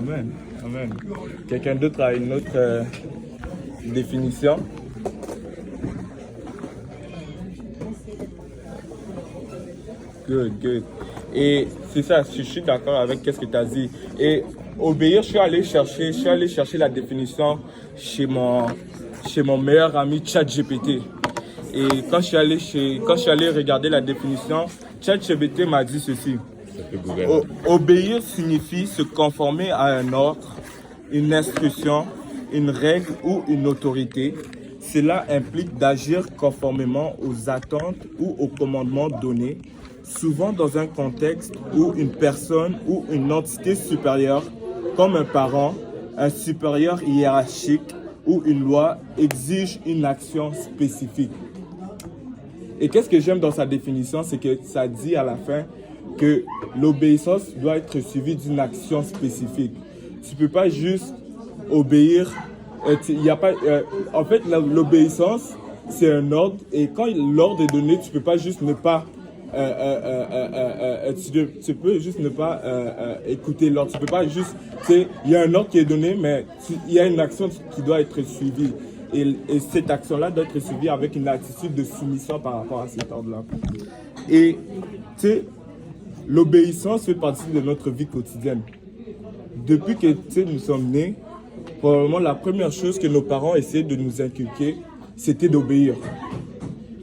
Amen. Amen. Quelqu'un d'autre a une autre définition? Good, good. Et c'est ça, je suis d'accord avec ce que tu as dit. Et obéir, je suis allé chercher la définition chez mon meilleur ami ChatGPT. Et quand je suis allé regarder la définition, ChatGPT m'a dit ceci. Obéir signifie se conformer à un ordre, une instruction, une règle ou une autorité. Cela implique d'agir conformément aux attentes ou aux commandements donnés, souvent dans un contexte où une personne ou une entité supérieure, comme un parent, un supérieur hiérarchique ou une loi, exige une action spécifique. Et qu'est-ce que j'aime dans sa définition, c'est que ça dit à la fin que l'obéissance doit être suivie d'une action spécifique. Tu ne peux pas juste obéir. En fait, l'obéissance, c'est un ordre. Et quand l'ordre est donné, tu ne peux pas juste ne pas... tu peux juste ne pas écouter l'ordre. Tu peux pas juste... Il y a un ordre qui est donné, mais il y a une action qui doit être suivie. Et cette action-là doit être suivie avec une attitude de soumission par rapport à cet ordre-là. Et tu sais, l'obéissance fait partie de notre vie quotidienne. Depuis que nous sommes nés, probablement la première chose que nos parents essayaient de nous inculquer, c'était d'obéir.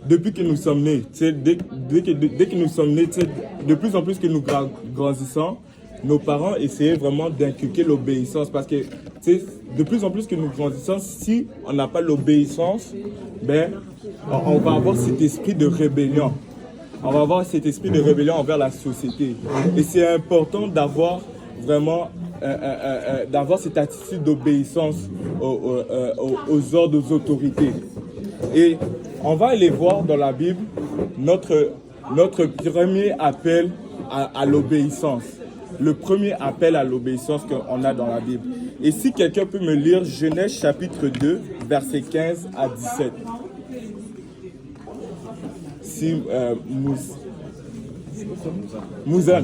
Depuis que nous sommes nés, dès que nous sommes nés, de plus en plus que nous grandissons, nos parents essayaient vraiment d'inculquer l'obéissance parce que de plus en plus que nous grandissons, si on n'a pas l'obéissance, ben, on va avoir cet esprit de rébellion. On va avoir cet esprit de rébellion envers la société. Et c'est important d'avoir vraiment d'avoir cette attitude d'obéissance aux ordres, aux autorités. Et on va aller voir dans la Bible notre premier appel à l'obéissance. Le premier appel à l'obéissance qu'on a dans la Bible. Et si quelqu'un peut me lire Genèse chapitre 2, versets 15 à 17. Si Mouzan.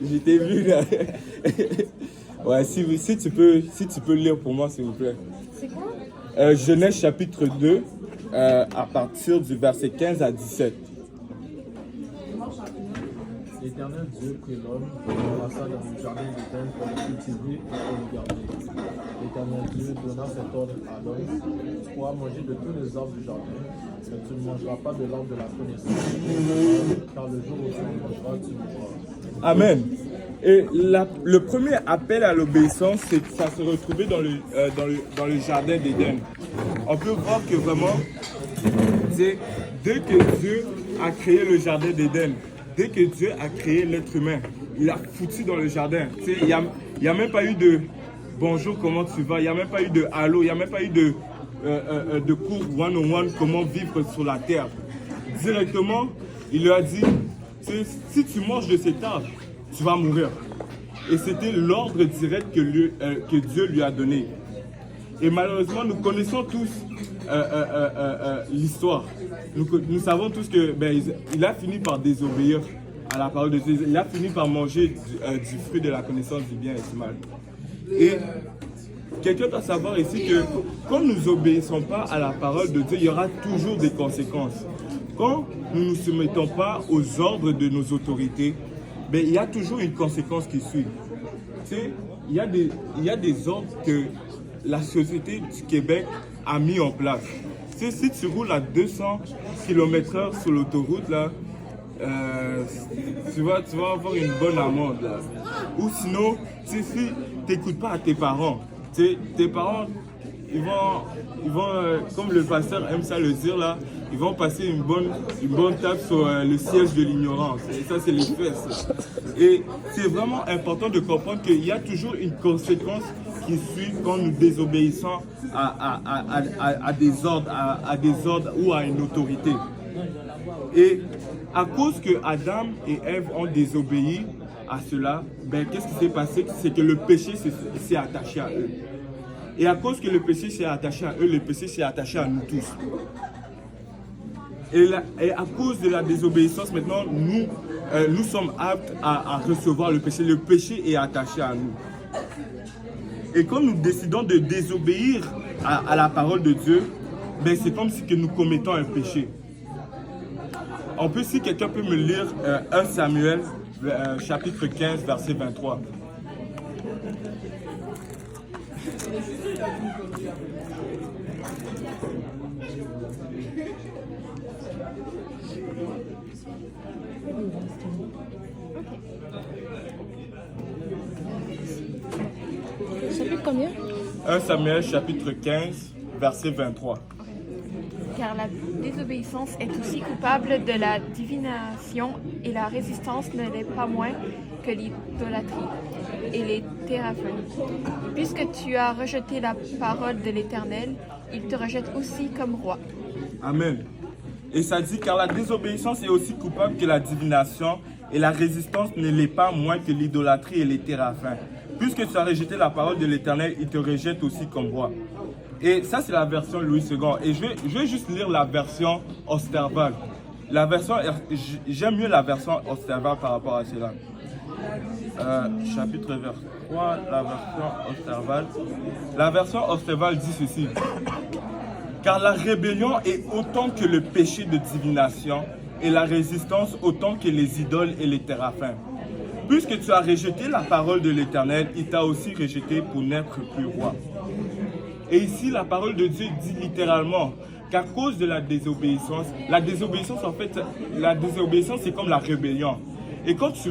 Je t'ai vu là. Ouais, si tu peux lire pour moi, s'il vous plaît. C'est quoi? Genèse chapitre 2, à partir du verset 15 à 17. L'Éternel Dieu prit l'homme et le plaça dans le jardin d'Éden pour le cultiver et pour le garder. L'Éternel Dieu donna cet ordre à l'homme: tu pourras manger de tous les arbres du jardin, mais tu ne mangeras pas de l'arbre de la connaissance, car le jour où tu le mangeras, tu mourras. Amen. Et le premier appel à l'obéissance, c'est que ça se retrouvait dans le jardin d'Éden. On peut voir que vraiment, dès que Dieu a créé le jardin d'Éden, dès que Dieu a créé l'être humain, il a foutu dans le jardin. Il n'y a même pas eu de bonjour, comment tu vas? Il n'y a même pas eu de allô, il n'y a même pas eu de cours one-on-one, comment vivre sur la terre. Directement, il lui a dit, si tu manges de cet arbre, tu vas mourir. Et c'était l'ordre direct que Dieu lui a donné. Et malheureusement, nous connaissons tous l'histoire. Nous savons tous que il a fini par désobéir à la parole de Dieu. Il a fini par manger du fruit de la connaissance du bien et du mal. Et quelqu'un doit savoir ici que quand nous n'obéissons pas à la parole de Dieu, il y aura toujours des conséquences. Quand nous ne nous soumettons pas aux ordres de nos autorités, il y a toujours une conséquence qui suit. Il y a des ordres que la société du Québec a mis en place. Si tu roules à 200 km/h sur l'autoroute, là, tu vas avoir une bonne amende. Là. Ou sinon, si tu n'écoutes pas à tes parents, tes parents, ils vont comme le pasteur aime ça le dire, là, ils vont passer une bonne tape sur le siège de l'ignorance. Et ça, c'est les fesses. Et c'est vraiment important de comprendre qu'il y a toujours une conséquence qui suit quand nous désobéissons à des ordres ou à une autorité. Et à cause que Adam et Ève ont désobéi à cela, qu'est-ce qui s'est passé? C'est que le péché s'est attaché à eux. Et à cause que le péché s'est attaché à eux, le péché s'est attaché à nous tous. Et à cause de la désobéissance, maintenant, nous, nous sommes aptes à recevoir le péché. Le péché est attaché à nous. Et quand nous décidons de désobéir à la parole de Dieu, ben c'est comme si que nous commettons un péché. On peut, si quelqu'un peut me lire 1 Samuel, chapitre 15, verset 23. Chapitre combien? 1 Samuel, chapitre 15, verset 23. Car la désobéissance est aussi coupable de la divination et la résistance ne l'est pas moins que l'idolâtrie et les téraphins. Puisque tu as rejeté la parole de l'Éternel, il te rejette aussi comme roi. Amen. Et ça dit, car la désobéissance est aussi coupable que la divination et la résistance ne l'est pas moins que l'idolâtrie et les téraphins. Puisque tu as rejeté la parole de l'Éternel, il te rejette aussi comme roi. Et ça, c'est la version Louis II. Et je vais juste lire la version Osterwald. J'aime mieux la version Osterwald par rapport à cela. Chapitre 3, la version Osterwald. La version Osterwald dit ceci. Car la rébellion est autant que le péché de divination et la résistance autant que les idoles et les téraphins. Puisque tu as rejeté la parole de l'Éternel, il t'a aussi rejeté pour n'être plus roi. Et ici, la parole de Dieu dit littéralement qu'à cause de la désobéissance en fait, la désobéissance c'est comme la rébellion. Et quand tu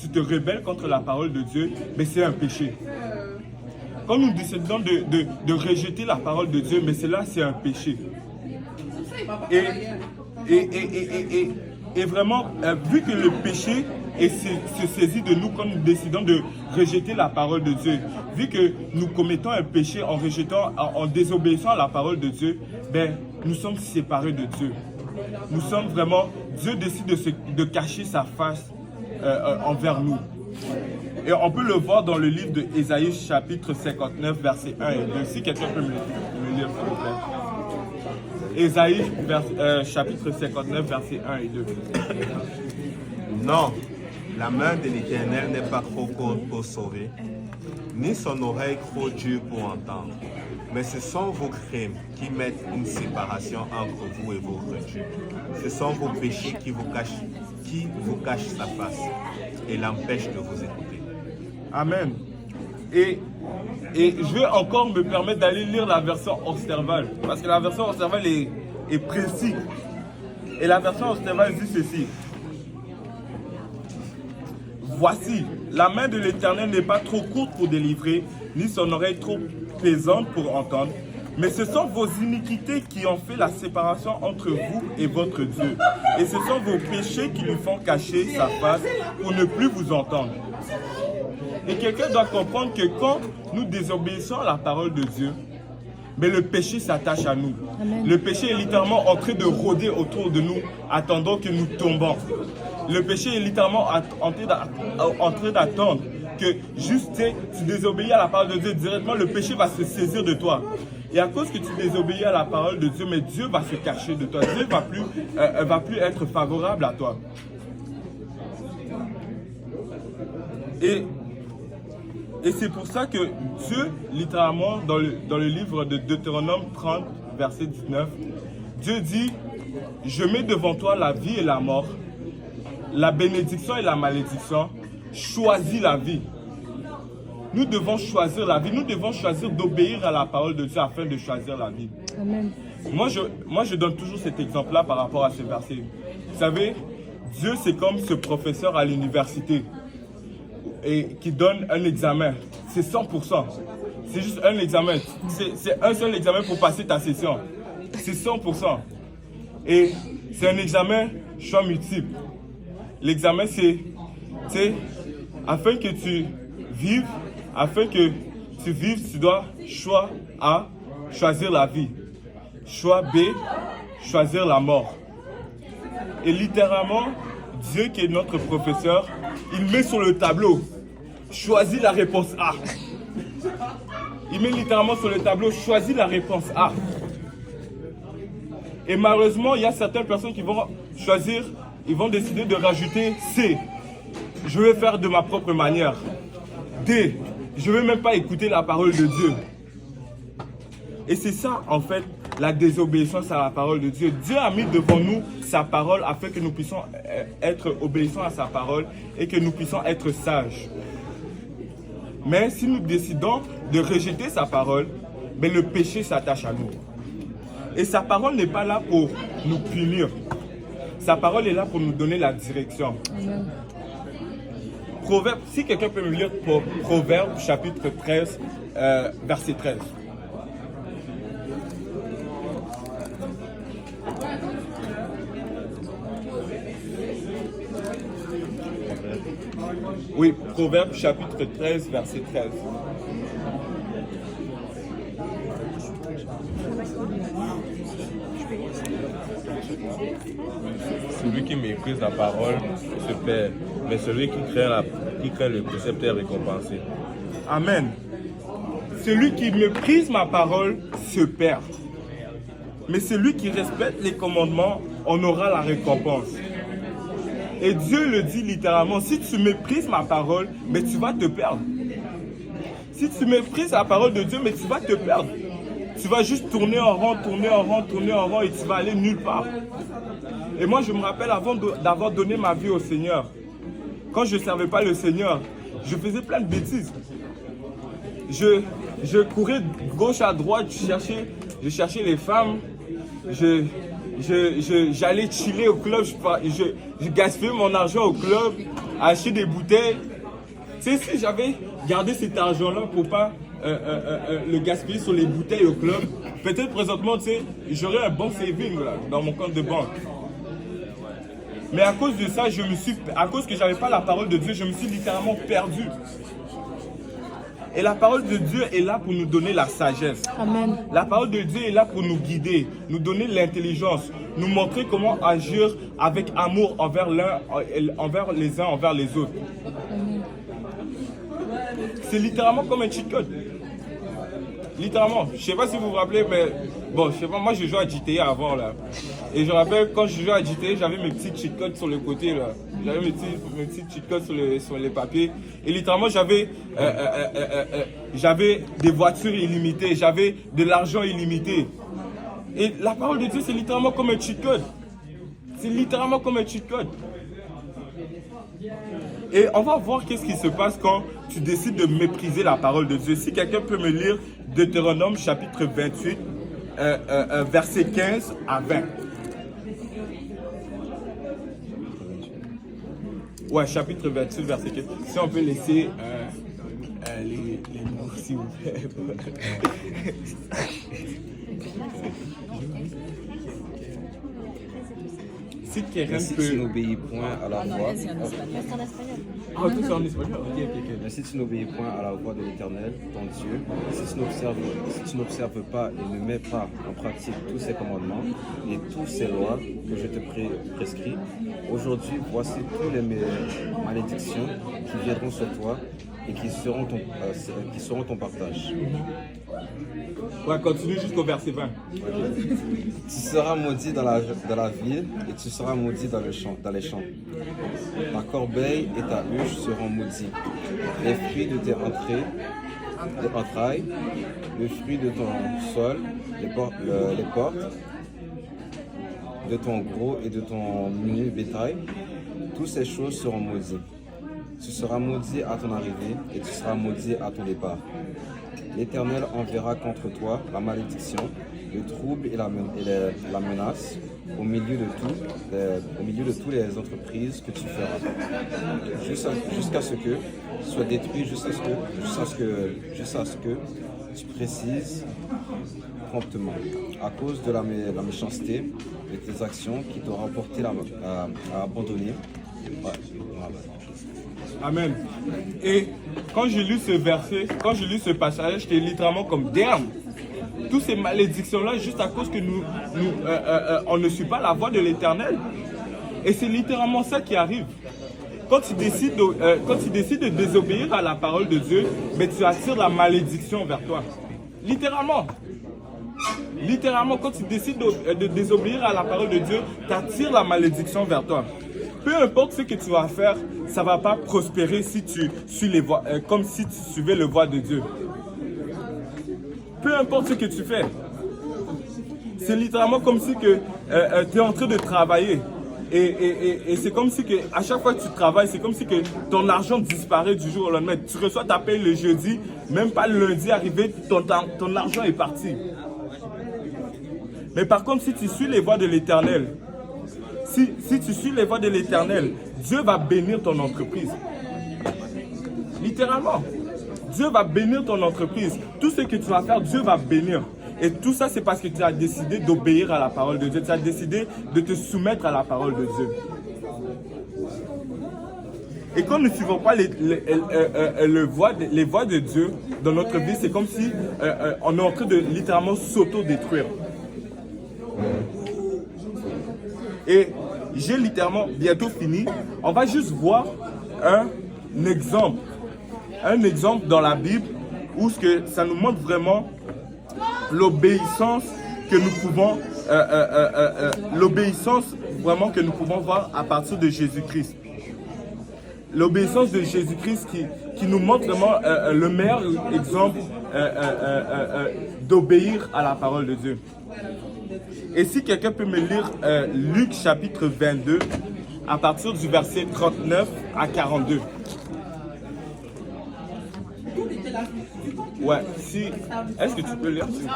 te rebelles contre la parole de Dieu, ben c'est un péché. Quand nous décidons de rejeter la parole de Dieu, mais cela c'est un péché. Et vraiment, vu que le péché se saisit de nous quand nous décidons de rejeter la parole de Dieu, vu que nous commettons un péché en désobéissant à la parole de Dieu, ben, nous sommes séparés de Dieu. Nous sommes vraiment, Dieu décide de cacher sa face envers nous. Et on peut le voir dans le livre de Ésaïe chapitre 59 verset 1 et 2. Si quelqu'un peut me lire s'il vous plaît. Ésaïe chapitre 59 verset 1 et 2. Non, la main de l'Éternel n'est pas trop courte pour sauver, ni son oreille trop dure pour entendre. Mais ce sont vos crimes qui mettent une séparation entre vous et votre Dieu. Ce sont vos péchés qui vous cachent sa face et l'empêchent de vous écouter. Amen. Et je vais encore me permettre d'aller lire la version Osterwald, parce que la version Osterwald est précise. Et la version Osterwald dit ceci. Voici, la main de l'Éternel n'est pas trop courte pour délivrer, ni son oreille trop plaisante pour entendre, mais ce sont vos iniquités qui ont fait la séparation entre vous et votre Dieu. Et ce sont vos péchés qui lui font cacher sa face pour ne plus vous entendre. Et quelqu'un doit comprendre que quand nous désobéissons à la parole de Dieu, mais le péché s'attache à nous. Amen. Le péché est littéralement en train de rôder autour de nous, attendant que nous tombons. Le péché est littéralement en train d'attendre que juste tu désobéis à la parole de Dieu directement, le péché va se saisir de toi. Et à cause que tu désobéis à la parole de Dieu, mais Dieu va se cacher de toi. Dieu va plus être favorable à toi. Et c'est pour ça que Dieu, littéralement, dans le livre de Deutéronome 30, verset 19, Dieu dit, « Je mets devant toi la vie et la mort, la bénédiction et la malédiction, choisis la vie. » Nous devons choisir la vie, nous devons choisir d'obéir à la parole de Dieu afin de choisir la vie. Amen. Moi, je donne toujours cet exemple-là par rapport à ce verset. Vous savez, Dieu, c'est comme ce professeur à l'université et qui donne un examen. C'est 100%. C'est juste un examen. C'est un seul examen pour passer ta session. C'est 100%. Et c'est un examen choix multiple. L'examen, c'est afin que tu vives, tu dois choix A, choisir la vie. Choix B, choisir la mort. Et littéralement, Dieu qui est notre professeur, il met sur le tableau, choisis la réponse A. Il met littéralement sur le tableau, choisis la réponse A. Et malheureusement, il y a certaines personnes qui vont choisir ils vont décider de rajouter C. Je vais faire de ma propre manière. D. Je ne vais même pas écouter la parole de Dieu. Et c'est ça, en fait, la désobéissance à la parole de Dieu. Dieu a mis devant nous sa parole afin que nous puissions être obéissants à sa parole et que nous puissions être sages. Mais si nous décidons de rejeter sa parole, ben le péché s'attache à nous. Et sa parole n'est pas là pour nous punir. Sa parole est là pour nous donner la direction. Amen. Proverbe, si quelqu'un peut me lire Proverbe chapitre 13, verset 13. Oui, Proverbe chapitre 13, verset 13. Celui qui méprise la parole se perd, mais celui qui craint le précepte est récompensé. Amen. Celui qui méprise ma parole se perd. Mais celui qui respecte les commandements, on aura la récompense. Et Dieu le dit littéralement, si tu méprises ma parole, mais tu vas te perdre. Si tu méprises la parole de Dieu, mais tu vas te perdre. Tu vas juste tourner en rond, tourner en rond, tourner en rond et tu vas aller nulle part. Et moi, je me rappelle avant d'avoir donné ma vie au Seigneur, quand je ne servais pas le Seigneur, je faisais plein de bêtises. Je courais de gauche à droite, je cherchais les femmes, j'allais chiller au club, je gaspillais mon argent au club, acheter des bouteilles. Tu sais, si j'avais gardé cet argent-là pour pas le gaspiller sur les bouteilles au club, peut-être présentement, tu sais, j'aurais un bon saving là, dans mon compte de banque. Mais à cause de ça, à cause que j'avais pas la parole de Dieu, je me suis littéralement perdu. Et la parole de Dieu est là pour nous donner la sagesse. Amen. La parole de Dieu est là pour nous guider, nous donner l'intelligence, nous montrer comment agir avec amour envers les uns envers les autres. C'est littéralement comme un cheat code. Littéralement. Je ne sais pas si vous vous rappelez, mais bon, je sais pas, moi je jouais à GTA avant là. Et je me rappelle quand je jouais à GTA, j'avais mes petits cheat codes sur le côté là. J'avais mes petits cheat codes sur les papiers. Et littéralement, j'avais des voitures illimitées, j'avais de l'argent illimité. Et la parole de Dieu, c'est littéralement comme un cheat code. C'est littéralement comme un cheat code. Et on va voir qu'est-ce qui se passe quand tu décides de mépriser la parole de Dieu. Si quelqu'un peut me lire Deutéronome chapitre 28, versets 15 à 20. Ouais, chapitre 28, verset 15. Si on peut laisser les mots, s'il vous plaît. Si quelqu'un Si peut... tu n'obéis point à la voix, Ah, tout ça en espagnol. Ok. mais si tu n'obéis point à la voix de l'Éternel, ton Dieu, si tu n'observes pas et ne mets pas en pratique tous ses commandements et toutes ses lois que je te prescris, aujourd'hui, voici toutes les malédictions qui viendront sur toi et qui seront ton partage. Ouais, continue jusqu'au verset 20. Tu seras maudit dans la ville et tu seras maudit dans les champs. Ta corbeille et ta huche seront maudits. Les fruits de tes entrailles, le fruit de ton sol, les portes de ton gros et de ton menu bétail, toutes ces choses seront maudites. Tu seras maudit à ton arrivée et tu seras maudit à ton départ. L'Éternel enverra contre toi la malédiction, le trouble et la menace au milieu de toutes les entreprises que tu feras, jusqu'à ce que soit détruit, jusqu'à ce que tu précises promptement, à cause de la méchanceté de tes actions qui t'aura porté à abandonner. Ouais, voilà. Amen. Et quand j'ai lu ce verset, quand j'ai lu ce passage, j'étais littéralement comme damn. Toutes ces malédictions-là, juste à cause que on ne suit pas la voie de l'Éternel. Et c'est littéralement ça qui arrive. Quand tu décides de désobéir à la parole de Dieu, mais tu attires la malédiction vers toi. Littéralement. Littéralement, quand tu décides de désobéir à la parole de Dieu, tu attires la malédiction vers toi. peu importe ce que tu vas faire, ça ne va pas prospérer si tu suis les voies, comme si tu suivais le voie de Dieu. Peu importe ce que tu fais. C'est littéralement comme si tu es en train de travailler. Et c'est comme si que, à chaque fois que tu travailles, c'est comme si que ton argent disparaît du jour au lendemain. Tu reçois ta paye le jeudi, même pas le lundi arrivé, ton argent est parti. Mais par contre, si tu suis les voies de l'Éternel, si tu suis les voies de l'Éternel, Dieu va bénir ton entreprise. Littéralement. Dieu va bénir ton entreprise. Tout ce que tu vas faire, Dieu va bénir. Et tout ça, c'est parce que tu as décidé d'obéir à la parole de Dieu. Tu as décidé de te soumettre à la parole de Dieu. Et quand nous ne suivons pas les voies de Dieu dans notre vie, c'est comme si on est en train de littéralement s'auto-détruire. Et j'ai littéralement bientôt fini. On va juste voir un exemple dans la Bible où ça nous montre vraiment l'obéissance que nous pouvons voir à partir de Jésus-Christ. L'obéissance de Jésus-Christ qui nous montre vraiment le meilleur exemple d'obéir à la parole de Dieu. Et si quelqu'un peut me lire Luc chapitre 22 à partir du verset 39 à 42. Ouais, si. Est-ce que tu peux lire, s'il te plaît?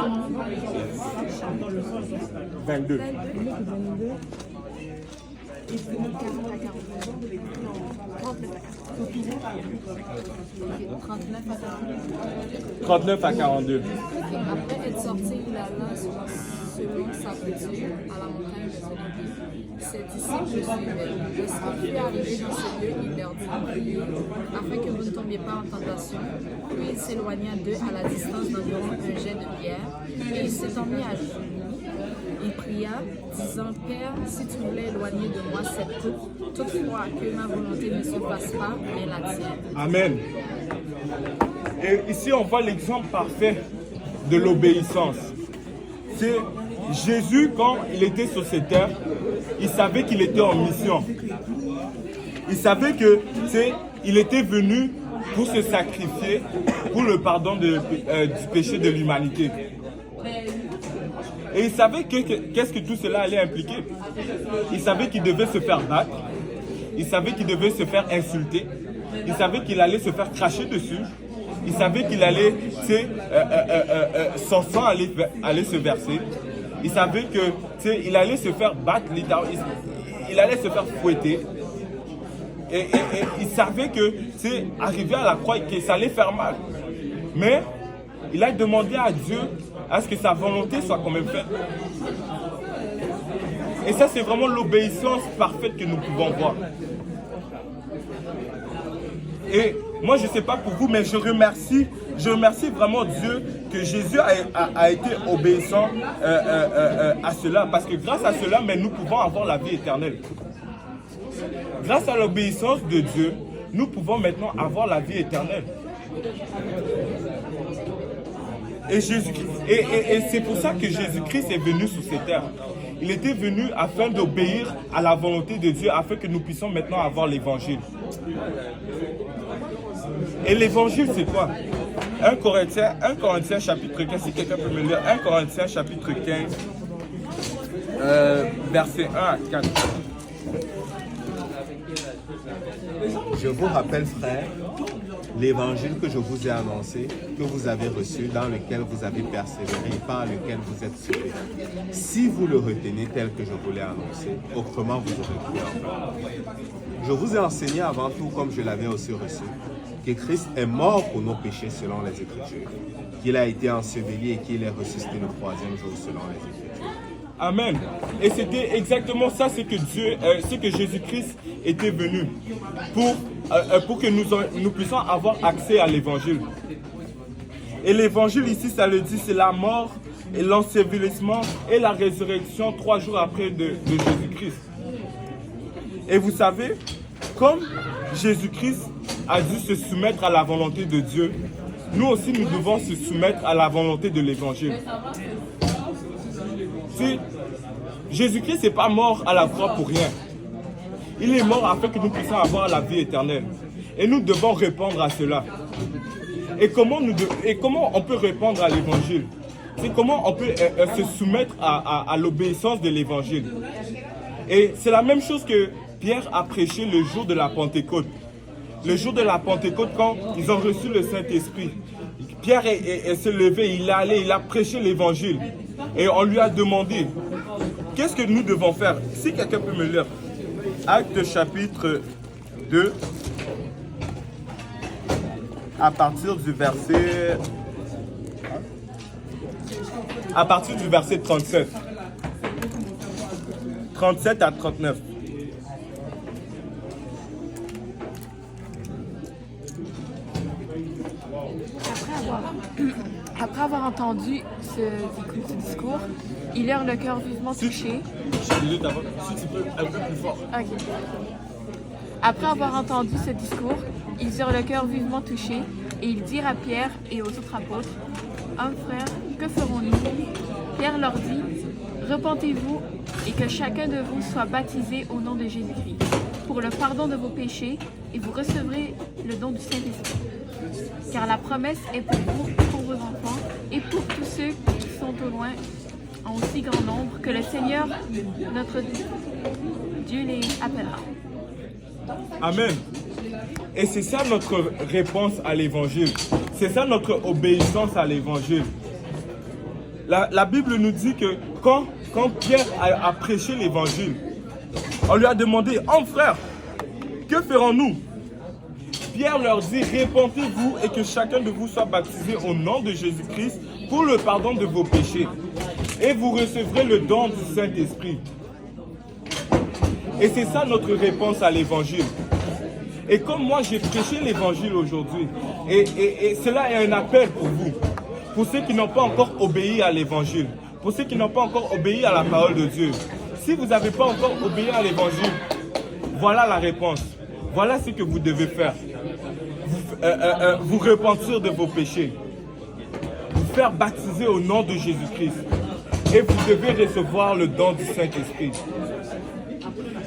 22. 39 à 42. Après être sorti, il alla selon sa coutume à la montagne de Olivier. Ses disciples le suivaient. Lorsqu'il fut arrivé dans ce lieu, il leur dit « Priez, afin que vous ne tombiez pas en tentation. » Puis il s'éloigna d'eux à la distance d'environ un jet de pierre, et il s'étant mis à genoux. Il pria, disant « Père, si tu voulais éloigner de moi cette coupe, toutefois que ma volonté ne se fasse pas, mais la tienne. » Amen. Et ici, on voit l'exemple parfait de l'obéissance. C'est Jésus, quand il était sur cette terre, il savait qu'il était en mission. Il savait que, il était venu pour se sacrifier pour le pardon du péché de l'humanité. Et il savait qu'est-ce que tout cela allait impliquer. Il savait qu'il devait se faire battre. Il savait qu'il devait se faire insulter. Il savait qu'il allait se faire cracher dessus. Il savait qu'il allait, son sang allait se verser. Il savait que, il allait se faire battre, il allait se faire fouetter. Et il savait que, arrivé à la croix, que ça allait faire mal. Mais il a demandé à Dieu à ce que sa volonté soit quand même faite. Et ça, c'est vraiment l'obéissance parfaite que nous pouvons voir. Et moi, je ne sais pas pour vous, mais je remercie vraiment Dieu que Jésus a été obéissant à cela. Parce que grâce à cela, mais nous pouvons avoir la vie éternelle. Grâce à l'obéissance de Dieu, nous pouvons maintenant avoir la vie éternelle. Et c'est pour ça que Jésus-Christ est venu sur cette terre. Il était venu afin d'obéir à la volonté de Dieu, afin que nous puissions maintenant avoir l'évangile. Et l'évangile, c'est quoi? 1 Corinthiens chapitre 15, si quelqu'un peut me lire, 1 Corinthiens chapitre 15, verset 1 à 4. Je vous rappelle, frères, l'évangile que je vous ai annoncé, que vous avez reçu, dans lequel vous avez persévéré et par lequel vous êtes sauvés. Si vous le retenez tel que je vous l'ai annoncé, autrement vous aurez cru en vain. Je vous ai enseigné avant tout, comme je l'avais aussi reçu, que Christ est mort pour nos péchés selon les Écritures, qu'il a été enseveli et qu'il est ressuscité le troisième jour selon les Écritures. Amen. Et c'était exactement ça, ce que Jésus-Christ était venu pour que nous puissions avoir accès à l'évangile. Et l'évangile ici, ça le dit, c'est la mort et l'ensevelissement et la résurrection 3 jours après de Jésus-Christ. Et vous savez, comme Jésus-Christ a dû se soumettre à la volonté de Dieu, nous aussi nous devons se soumettre à la volonté de l'évangile. Jésus-Christ n'est pas mort à la croix pour rien. Il est mort afin que nous puissions avoir la vie éternelle. Et nous devons répondre à cela. Et comment on peut répondre à l'évangile? C'est comment on peut se soumettre à l'obéissance de l'évangile. Et c'est la même chose que Pierre a prêché le jour de la Pentecôte. Le jour de la Pentecôte, quand ils ont reçu le Saint-Esprit, Pierre s'est levé, il est allé, il a prêché l'évangile. Et on lui a demandé, qu'est-ce que nous devons faire? Si quelqu'un peut me lire, Actes chapitre 2, à partir du verset 37. 37 à 39. Après avoir entendu ce discours, ils eurent le cœur vivement touché. Si tu peux, un peu plus fort. Ok. Après avoir entendu ce discours, ils eurent le cœur vivement touché et ils dirent à Pierre et aux autres apôtres, « Hommes frères, que ferons-nous » Pierre leur dit, « Repentez-vous et que chacun de vous soit baptisé au nom de Jésus-Christ pour le pardon de vos péchés et vous recevrez le don du Saint-Esprit. Car la promesse est pour vous, pour vos enfants et pour tous ceux qui sont au loin en aussi grand nombre que le Seigneur, notre Dieu, les appellera. » Amen. Et c'est ça notre réponse à l'évangile. C'est ça notre obéissance à l'évangile. La Bible nous dit que quand Pierre a prêché l'évangile, on lui a demandé, « Hommes frères, que ferons-nous » Pierre leur dit, « Repentez-vous et que chacun de vous soit baptisé au nom de Jésus-Christ pour le pardon de vos péchés. Et vous recevrez le don du Saint-Esprit. » Et c'est ça notre réponse à l'évangile. Et comme moi j'ai prêché l'évangile aujourd'hui, et cela est un appel pour vous, pour ceux qui n'ont pas encore obéi à l'évangile, pour ceux qui n'ont pas encore obéi à la parole de Dieu. Si vous n'avez pas encore obéi à l'évangile, voilà la réponse. Voilà ce que vous devez faire. Vous repentir de vos péchés. Vous faire baptiser au nom de Jésus-Christ. Et vous devez recevoir le don du Saint-Esprit.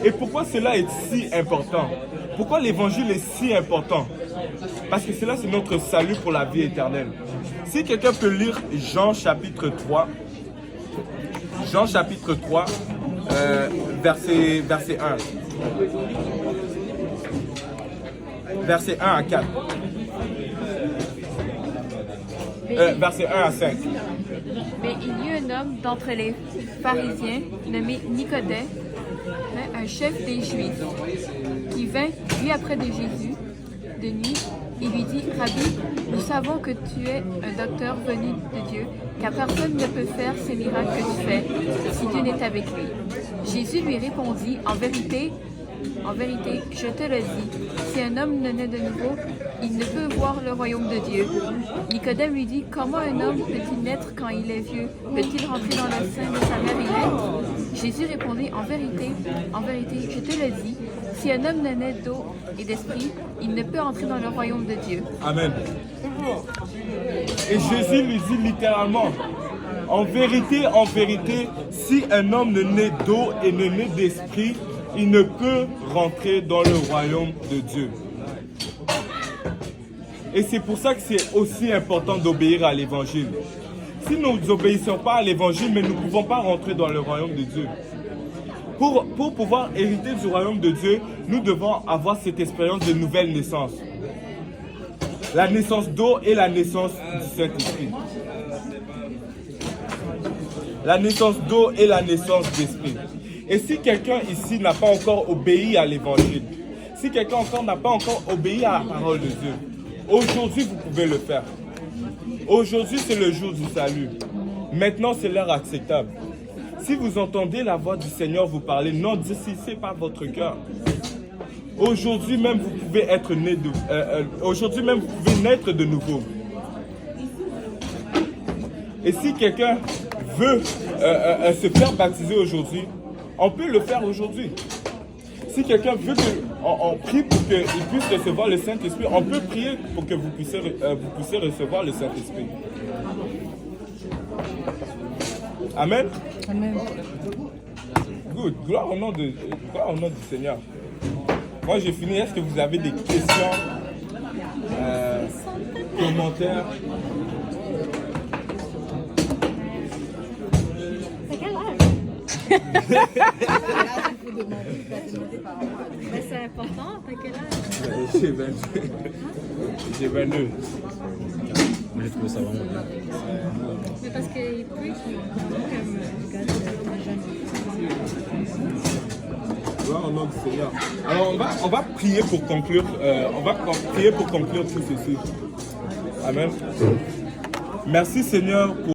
Et pourquoi cela est si important? Pourquoi l'évangile est si important? Parce que cela, c'est notre salut pour la vie éternelle. Si quelqu'un peut lire Jean chapitre 3, verset 1. Verset 1 à 4. Verset 1 à 5. Mais il y eut un homme d'entre les pharisiens, nommé Nicodème, un chef des Juifs, qui vint, lui, après de Jésus, de nuit, et lui dit, « Rabbi, nous savons que tu es un docteur venu de Dieu, car personne ne peut faire ces miracles que tu fais, si Dieu n'est avec lui. » Jésus lui répondit, en vérité, je te le dis, si un homme ne naît de nouveau, il ne peut voir le royaume de Dieu. » Nicodème lui dit, « Comment un homme peut-il naître quand il est vieux? Peut-il rentrer dans le sein de sa mère et naître? » Jésus répondit, en vérité, je te le dis, si un homme ne naît d'eau et d'esprit, il ne peut entrer dans le royaume de Dieu. » Amen. Et Jésus lui dit littéralement, en vérité, si un homme ne naît d'eau et ne naît d'esprit, il ne peut rentrer dans le royaume de Dieu. Et c'est pour ça que c'est aussi important d'obéir à l'évangile. Si nous n'obéissons pas à l'évangile, mais nous ne pouvons pas rentrer dans le royaume de Dieu. Pour pouvoir hériter du royaume de Dieu, nous devons avoir cette expérience de nouvelle naissance. La naissance d'eau et la naissance du Saint-Esprit. La naissance d'eau et la naissance d'esprit. Et si quelqu'un ici n'a pas encore obéi à l'évangile, si quelqu'un encore n'a pas encore obéi à la parole de Dieu, aujourd'hui vous pouvez le faire. Aujourd'hui c'est le jour du salut. Maintenant c'est l'heure acceptable. Si vous entendez la voix du Seigneur vous parler, n'endurcissez pas votre cœur. Aujourd'hui même vous pouvez être né de, aujourd'hui même vous pouvez naître de nouveau. Et si quelqu'un veut se faire baptiser aujourd'hui, on peut le faire aujourd'hui. Si quelqu'un veut qu'on prie pour qu'il puisse recevoir le Saint-Esprit, on peut prier pour que vous puissiez recevoir le Saint-Esprit. Amen. Amen. Good. Gloire au nom du Seigneur. Moi, j'ai fini. Est-ce que vous avez des questions, commentaires? T'as quel âge? Mais c'est important, t'as quel âge? J'ai 22. J'ai 22. Moi, j'ai trouvé ça vraiment bien. Mais parce qu'il peut comme gars de jeune. Gloire au nom du Seigneur. Alors, on va prier pour conclure. On va prier pour conclure tout ceci. Amen. Merci Seigneur pour